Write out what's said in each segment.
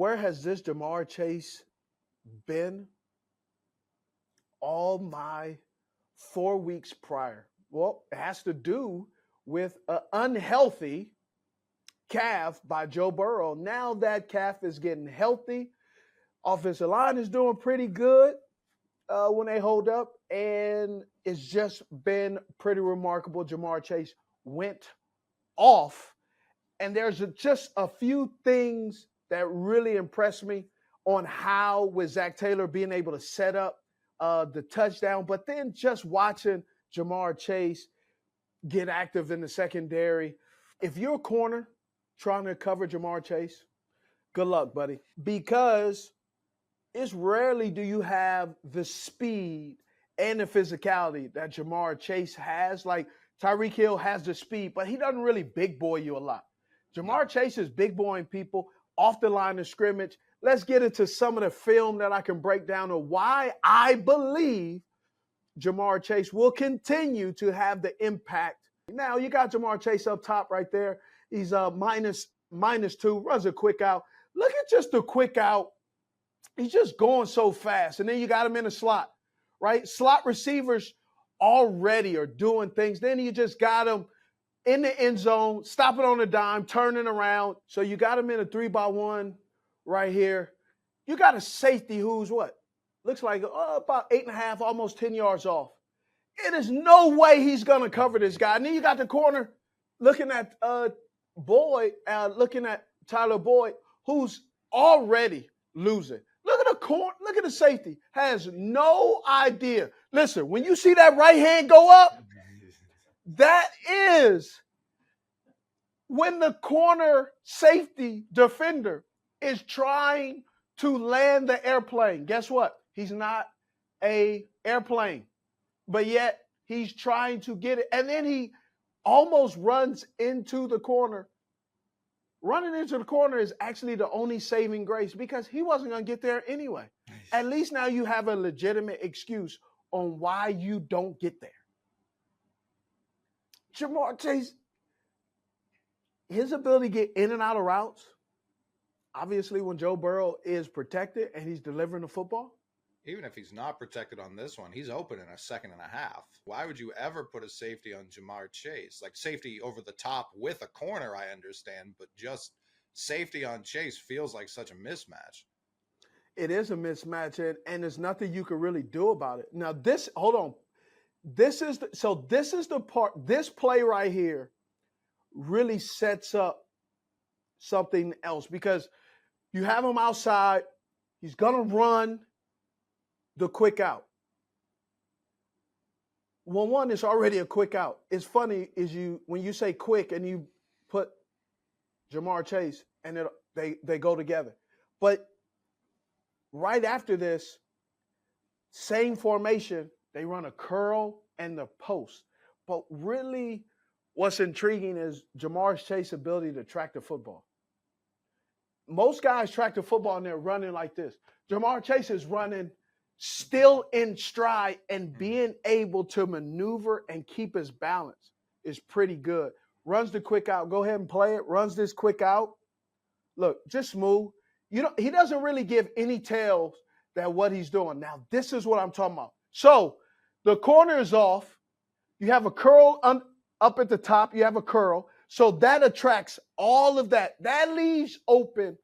where has this Jamar Chase been all my 4 weeks prior? Well, it has to do with an unhealthy calf by Joe Burrow. Now that calf is getting healthy. Offensive line is doing pretty good when they hold up, and it's just been pretty remarkable. Jamar Chase went off, and there's just a few things that really impressed me on how with Zach Taylor being able to set up the touchdown, but then just watching Jamar Chase get active in the secondary. If you're a corner trying to cover Jamar Chase, good luck, buddy, because it's rarely do you have the speed and the physicality that Jamar Chase has. Like Tyreek Hill has the speed, but he doesn't really big boy you a lot. Jamar Chase is big boying people off the line of scrimmage. Let's get into some of the film that I can break down of why I believe Jamar Chase will continue to have the impact. Now you got Jamar Chase up top right there. He's minus 2, runs a quick out. Look at just the quick out. He's just going so fast. And then you got him in a slot, right? Slot receivers already are doing things. Then you just got him in the end zone, stopping on a dime, turning around. So you got him in a 3-by-1 right here. You got a safety who's what? Looks like about 8.5, almost 10 yards off. It is no way he's going to cover this guy. And then you got the corner looking at looking at Tyler Boyd, who's already losing. Look at the corner. Look at the safety. Has no idea. Listen, when you see that right hand go up, that is when the corner safety defender is trying to land the airplane. Guess what? He's not an airplane, but yet he's trying to get it. And then he almost runs into the corner. Running into the corner is actually the only saving grace because he wasn't going to get there anyway. At least now you have a legitimate excuse on why you don't get there. Jamar Chase, his ability to get in and out of routes, obviously when Joe Burrow is protected and he's delivering the football. Even if he's not protected on this one, he's open in a second and a half. Why would you ever put a safety on Jamar Chase? Like safety over the top with a corner, I understand, but just safety on Chase feels like such a mismatch. It is a mismatch, and there's nothing you can really do about it. Now, hold on. This is the part, this play right here really sets up something else because you have him outside. He's going to run the quick out. 1-1 is already a quick out. It's funny when you say quick and you put Jamar Chase and they go together. But right after this, same formation, they run a curl and the post. But really what's intriguing is Jamar Chase's ability to track the football. Most guys track the football and they're running like this. Jamar Chase is running still in stride and being able to maneuver and keep his balance is pretty good. Runs the quick out. Go ahead and play it. Runs this quick out. Look, just smooth. He doesn't really give any tells that what he's doing. Now, this is what I'm talking about. So the corner is off. You have a curl up at the top. You have a curl. So that attracts all of that. That leaves open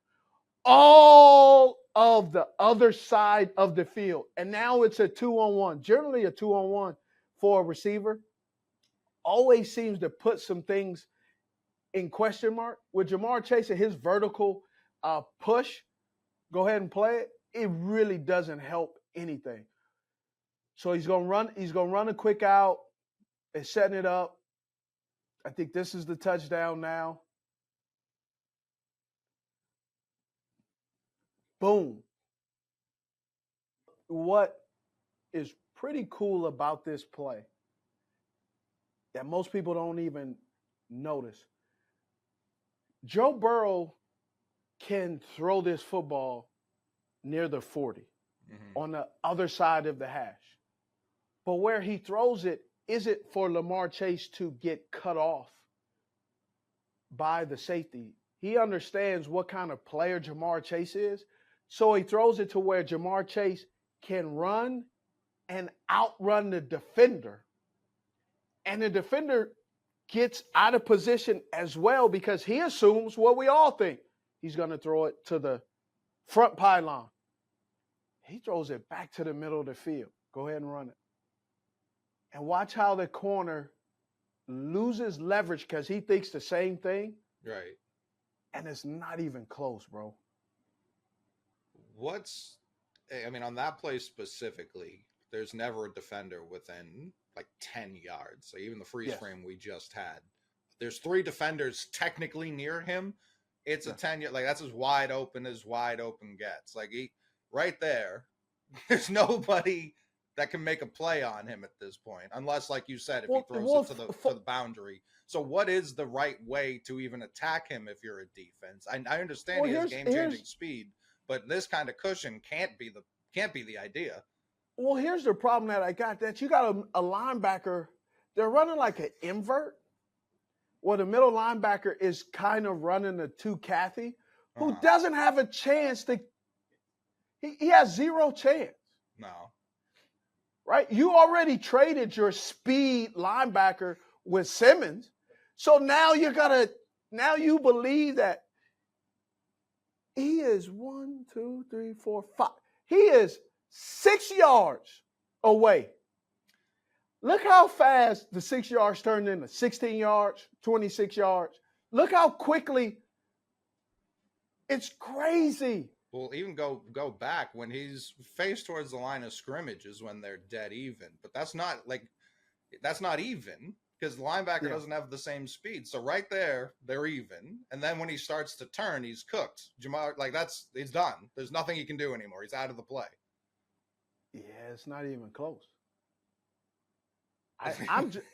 all of the other side of the field. And now it's a 2-on-1. Generally a 2-on-1 for a receiver always seems to put some things in question mark. With Jamar Chase and his vertical push, go ahead and play it. It really doesn't help anything. So he's gonna run a quick out and setting it up. I think this is the touchdown now. Boom. What is pretty cool about this play that most people don't even notice, Joe Burrow can throw this football near the 40 on the other side of the hash. But where he throws it isn't for Lamar Chase to get cut off by the safety. he understands what kind of player Jamar Chase is. So he throws it to where Jamar Chase can run and outrun the defender. And the defender gets out of position as well because he assumes what we all think. He's going to throw it to the front pylon. He throws it back to the middle of the field. Go ahead and run it. And watch how the corner loses leverage because he thinks the same thing. Right. And it's not even close, bro. On that play specifically, there's never a defender within like 10 yards. So even the freeze frame we just had, there's 3 defenders technically near him. It's a 10-yard, like that's as wide open gets. Like right there, there's nobody that can make a play on him at this point, unless, like you said, if he throws it to the boundary. So what is the right way to even attack him if you're a defense? I understand he has game-changing speed, but this kind of cushion can't be the idea. Well, here's the problem that I got. That you got a linebacker, they're running like an invert, where the middle linebacker is kind of running a 2 Kathy, who doesn't have a chance to – he has 0 chance. No. Right? You already traded your speed linebacker with Simmons. So now you believe that he is 1, 2, 3, 4, 5. He is 6 yards away. Look how fast the 6 yards turned into 16 yards, 26 yards. Look how quickly. It's crazy. Well, even go back when he's faced towards the line of scrimmage is when they're dead even. But that's not even because the linebacker doesn't have the same speed. So right there, they're even. And then when he starts to turn, he's cooked. Jamar, he's done. There's nothing he can do anymore. He's out of the play. Yeah, it's not even close. I'm just,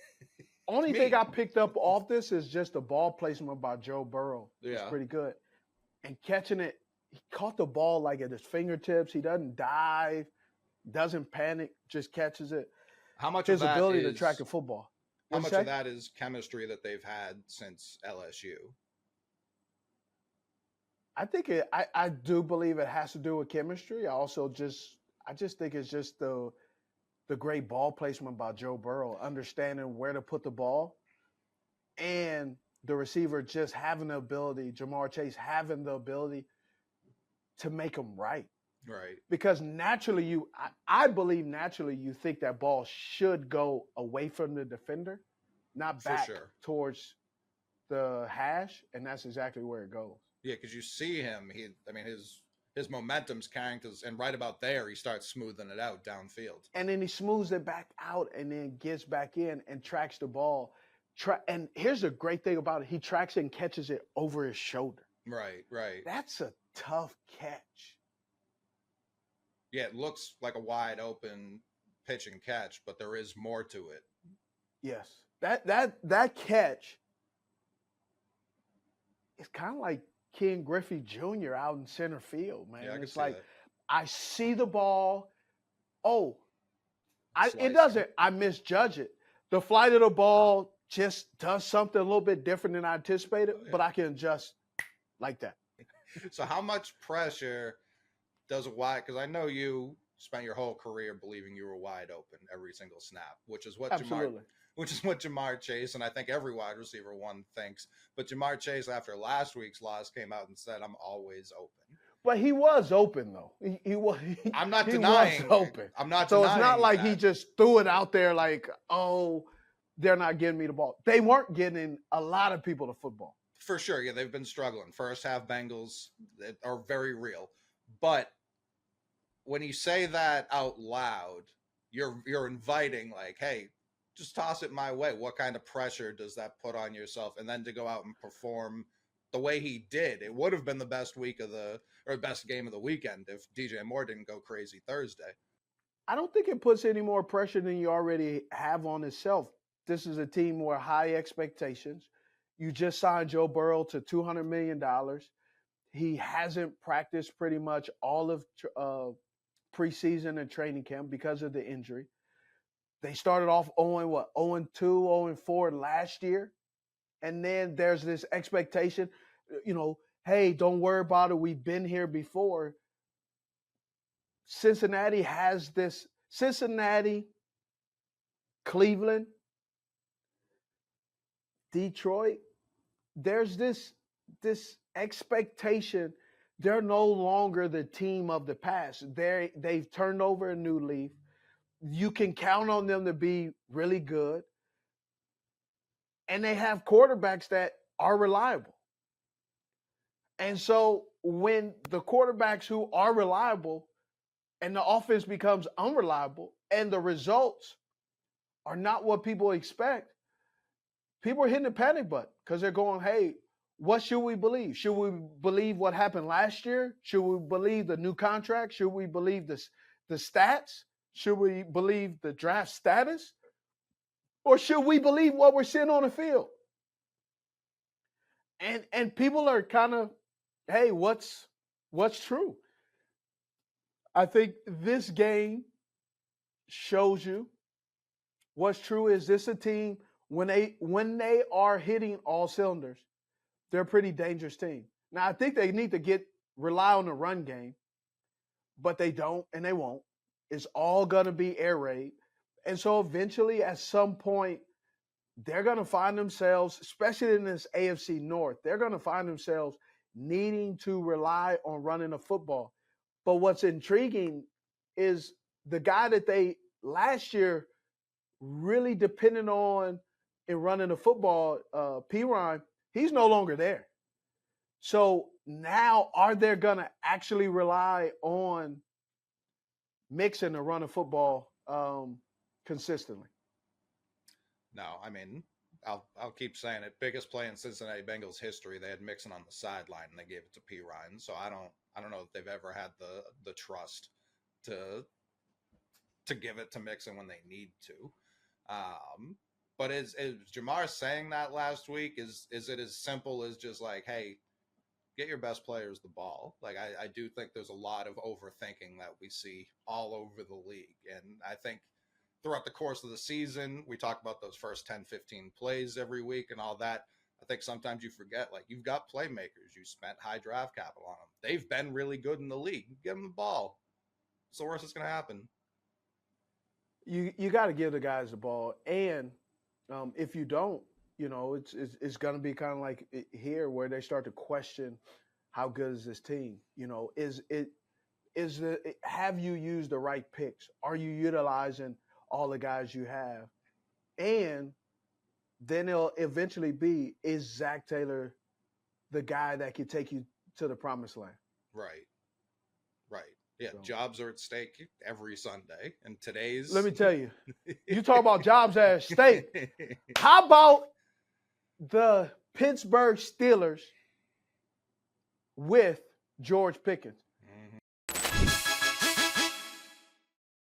only thing I picked up off this is just the ball placement by Joe Burrow. It's pretty good. And catching it, he caught the ball like at his fingertips. He doesn't dive, doesn't panic, just catches it. How much his of that ability is, to track the football? How much of that is chemistry that they've had since LSU? I think I do believe it has to do with chemistry. I just think it's just the great ball placement by Joe Burrow, understanding where to put the ball, and the receiver just having the ability, Jamar Chase having the ability to make them right. Right. Because naturally I believe naturally you think that ball should go away from the defender, not back towards the hash, and that's exactly where it goes. Yeah, because you see him, his momentum's carrying and right about there, he starts smoothing it out downfield. And then he smooths it back out and then gets back in and tracks the ball. And here's the great thing about it. He tracks it and catches it over his shoulder. Right. That's a tough catch. Yeah, it looks like a wide open pitch and catch, but there is more to it. Yes. That catch is kind of like Ken Griffey Jr. out in center field, man. Yeah, it's like that. I see the ball. I misjudge it. The flight of the ball just does something a little bit different than I anticipated, but I can adjust like that. So how much pressure does a wide, because I know you spent your whole career believing you were wide open every single snap, which is what Jamar Chase, and I think every wide receiver thinks. But Jamar Chase, after last week's loss, came out and said, "I'm always open." But he was open, though. He was. I'm not denying. He was open. I'm not so denying. So it's not like that. he just threw it out there like, "Oh, they're not getting me the ball." They weren't getting a lot of people the football. For sure, yeah, they've been struggling. First half Bengals are very real, but when you say that out loud, you're inviting, like, hey, just toss it my way. What kind of pressure does that put on yourself? And then to go out and perform the way he did, it would have been the best best game of the weekend if DJ Moore didn't go crazy Thursday. I don't think it puts any more pressure than you already have on itself. This is a team with high expectations. You just signed Joe Burrow to $200 million. He hasn't practiced pretty much all of preseason and training camp because of the injury. They started off 0-2, 0-4 last year. And then there's this expectation. Hey, don't worry about it. We've been here before. Cincinnati has this. Cincinnati, Cleveland, Detroit. There's this expectation. They're no longer the team of the past. They've turned over a new leaf. You can count on them to be really good. And they have quarterbacks that are reliable. And so when the quarterbacks who are reliable and the offense becomes unreliable and the results are not what people expect, people are hitting the panic button because they're going, hey, what should we believe? Should we believe what happened last year? Should we believe the new contract? Should we believe the stats? Should we believe the draft status? Or should we believe what we're seeing on the field? And people are kind of, hey, what's true? I think this game shows you what's true. Is this a team when they are hitting all cylinders, they're a pretty dangerous team. Now I think they need to rely on the run game, but they don't and they won't. It's all gonna be air raid. And so eventually at some point they're going to find themselves, especially in this AFC North, they're going to find themselves needing to rely on running the football. But what's intriguing is the guy that they last year really depended on in running the football, P-Ryan, he's no longer there. So now are they going to actually rely on Mixon to run the football consistently? No, I mean, I'll keep saying it. Biggest play in Cincinnati Bengals history. They had Mixon on the sideline and they gave it to P. Ryan. So I don't know if they've ever had the trust to give it to Mixon when they need to. But is Jamar saying that last week? Is it as simple as just like, hey, get your best players the ball? Like I do think there's a lot of overthinking that we see all over the league, and I think throughout the course of the season, we talk about those first 10, 15 plays every week and all that. I think sometimes you forget, like, you've got playmakers. You spent high draft capital on them. They've been really good in the league. Give them the ball. What's the worst that's going to happen? You got to give the guys the ball. And if you don't, it's going to be kind of like here where they start to question how good is this team? Have you used the right picks? Are you utilizing all the guys you have? And then it'll eventually be, is Zach Taylor the guy that can take you to the promised land? Right. Yeah, so jobs are at stake every Sunday. And today's... Let me tell you, you talk about jobs at stake. How about the Pittsburgh Steelers with George Pickens?